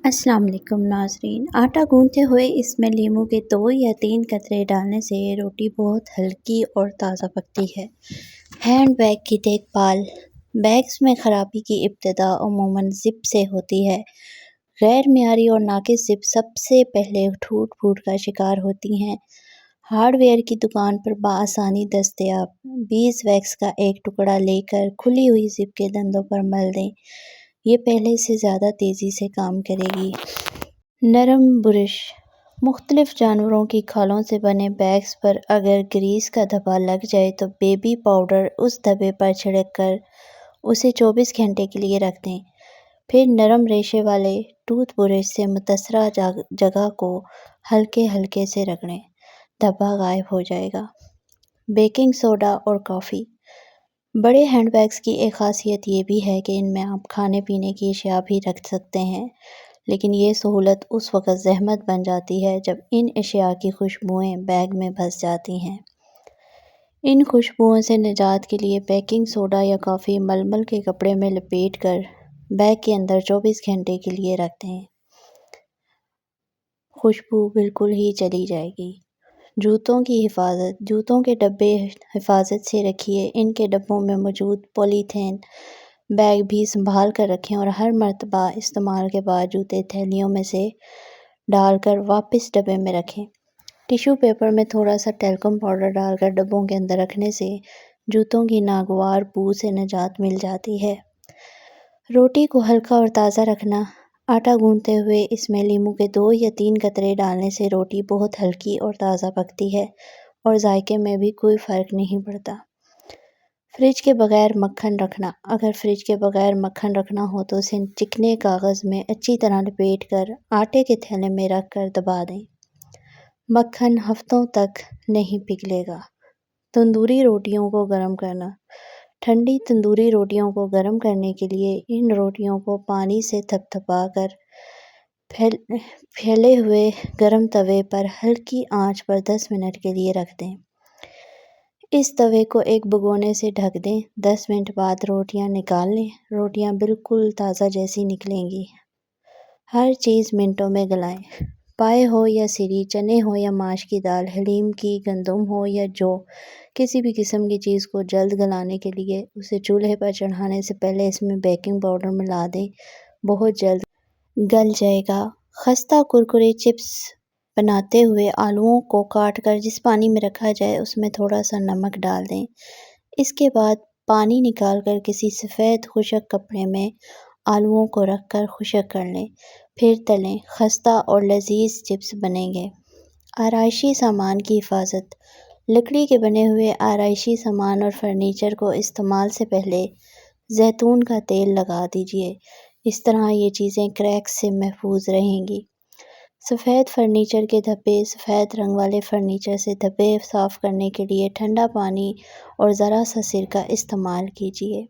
अस्सलाम वालेकुम नाज़रीन। आटा गूंथते हुए इसमें लीमू के 2 या 3 कतरे डालने से रोटी बहुत हल्की और ताज़ा पकती है। हैंड बैग की देखभाल। बैग्स में ख़राबी की इब्तिदा अमूमन ज़िप से होती है। गैर मियारी और नाक़िस ज़िप सबसे पहले टूट-फूट का शिकार होती हैं। हार्डवेयर की दुकान पर बआसानी दस्तयाब बीज़वैक्स का एक टुकड़ा लेकर खुली हुई ज़िप के दंदों पर मल दें। ये पहले से ज़्यादा तेज़ी से काम करेगी। नरम बुरश। मुख्तलिफ जानवरों की खालों से बने बैग्स पर अगर ग्रीस का धब्बा लग जाए तो बेबी पाउडर उस धब्बे पर छिड़क कर उसे 24 घंटे के लिए रख दें। फिर नरम रेशे वाले टूथ ब्रश से मुतसरा जगह को हल्के हल्के से रगड़ें, धब्बा गायब हो जाएगा। बेकिंग सोडा और कॉफ़ी। बड़े हैंडबैग्स की एक ख़ासियत ये भी है कि इनमें आप खाने पीने की अशिया भी रख सकते हैं, लेकिन ये सहूलत उस वक़्त ज़हमत बन जाती है जब इन अशिया की खुशबुएं बैग में बस जाती हैं। इन खुशबुओं से निजात के लिए बेकिंग सोडा या कॉफ़ी मलमल के कपड़े में लपेट कर बैग के अंदर 24 घंटे के लिए रख दें। खुशबू बिल्कुल ही चली जाएगी। जूतों की हिफाजत। जूतों के डब्बे हिफाजत से रखिए। इनके डब्बों में मौजूद पॉलीथीन बैग भी संभाल कर रखें और हर मर्तबा इस्तेमाल के बाद जूते थैलियों में से डालकर वापस डब्बे में रखें। टिश्यू पेपर में थोड़ा सा टैल्कम पाउडर डालकर डब्बों के अंदर रखने से जूतों की नागवार बू से निजात मिल जाती है। रोटी को हल्का और ताज़ा रखना। आटा गूंथते हुए इसमें लीमू के 2 या 3 कतरे डालने से रोटी बहुत हल्की और ताज़ा पकती है और जायके में भी कोई फ़र्क नहीं पड़ता। फ्रिज के बगैर मक्खन रखना। अगर फ्रिज के बगैर मक्खन रखना हो तो उसे चिकने कागज़ में अच्छी तरह लपेट कर आटे के थैले में रख कर दबा दें। मक्खन हफ्तों तक नहीं पिघलेगा। तंदूरी रोटियों को गर्म करना। ठंडी तंदूरी रोटियों को गर्म करने के लिए इन रोटियों को पानी से थपथपाकर फैले हुए गर्म तवे पर हल्की आंच पर 10 मिनट के लिए रख दें। इस तवे को एक भगोने से ढक दें। 10 मिनट बाद रोटियां निकाल लें। रोटियां बिल्कुल ताज़ा जैसी निकलेंगी। हर चीज़ मिनटों में गलाएं। पाए हो या सिरी, चने हो या माश की दाल, हलीम की, गंदम हो या जौ, किसी भी किस्म की चीज़ को जल्द गलाने के लिए उसे चूल्हे पर चढ़ाने से पहले इसमें बेकिंग पाउडर मिला दें। बहुत जल्द गल जाएगा। खस्ता कुरकुरे चिप्स बनाते हुए आलूओं को काट कर जिस पानी में रखा जाए उसमें थोड़ा सा नमक डाल दें। इसके बाद पानी निकाल कर किसी सफ़ेद खुशक कपड़े में आलूओं को रख कर खुशक कर लें, फिर तलें। खस्ता और लजीज चिप्स बनेंगे। आराइशी सामान की हिफाजत। लकड़ी के बने हुए आराइशी सामान और फर्नीचर को इस्तेमाल से पहले जैतून का तेल लगा दीजिए। इस तरह ये चीज़ें क्रैक्स से महफूज रहेंगी। सफ़ेद फर्नीचर के धब्बे। सफ़ेद रंग वाले फर्नीचर से धब्बे साफ़ करने के लिए ठंडा पानी और ज़रा सा सिरका इस्तेमाल कीजिए।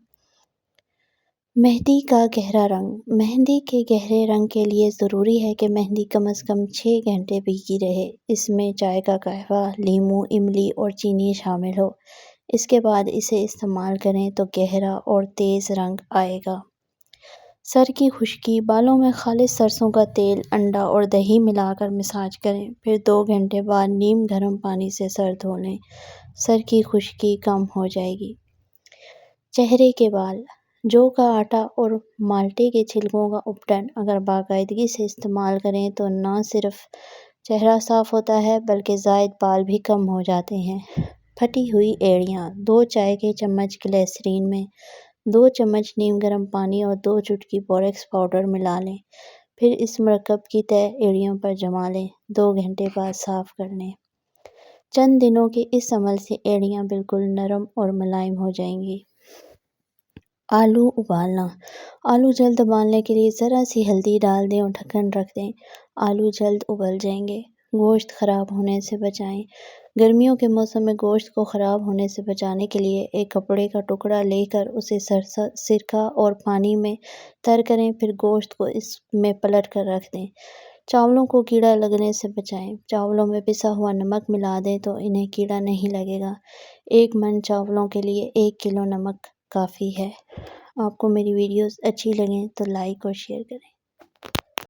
मेहंदी का गहरा रंग। मेहंदी के गहरे रंग के लिए ज़रूरी है कि मेहंदी कम से कम 6 घंटे भीगी रहे। इसमें चाय का कहवा, लीमू, इमली और चीनी शामिल हो। इसके बाद इसे इस्तेमाल करें तो गहरा और तेज़ रंग आएगा। सर की खुश्की। बालों में खालिस सरसों का तेल, अंडा और दही मिलाकर मसाज करें। फिर 2 घंटे बाद नीम गर्म पानी से सर धो लें। सर की खुश्की कम हो जाएगी। चेहरे के बाल। जौ का आटा और माल्टे के छिलकों का उपटन अगर बाकायदगी से इस्तेमाल करें तो न सिर्फ चेहरा साफ़ होता है बल्कि ज़ायद बाल भी कम हो जाते हैं। फटी हुई एड़ियाँ। 2 चाय के चम्मच ग्लिसरीन में 2 चम्मच नीम गर्म पानी और 2 चुटकी बोरेक्स पाउडर मिला लें। फिर इस मरकब की तह एड़ियों पर जमा लें। 2 घंटे बाद साफ़ कर लें। चंद दिनों के इस अमल से एड़ियाँ बिल्कुल नरम और मुलायम हो जाएंगी। आलू उबालना। आलू जल्द उबालने के लिए ज़रा सी हल्दी डाल दें और ढक्कन रख दें। आलू जल्द उबल जाएंगे। गोश्त ख़राब होने से बचाएं। गर्मियों के मौसम में गोश्त को ख़राब होने से बचाने के लिए एक कपड़े का टुकड़ा लेकर उसे सिरका और पानी में तर करें। फिर गोश्त को इसमें पलट कर रख दें। चावलों को कीड़ा लगने से बचाएं। चावलों में पिसा हुआ नमक मिला दें तो इन्हें कीड़ा नहीं लगेगा। 1 मन चावलों के लिए 1 किलो नमक काफ़ी है। आपको मेरी वीडियोस अच्छी लगें तो लाइक और शेयर करें।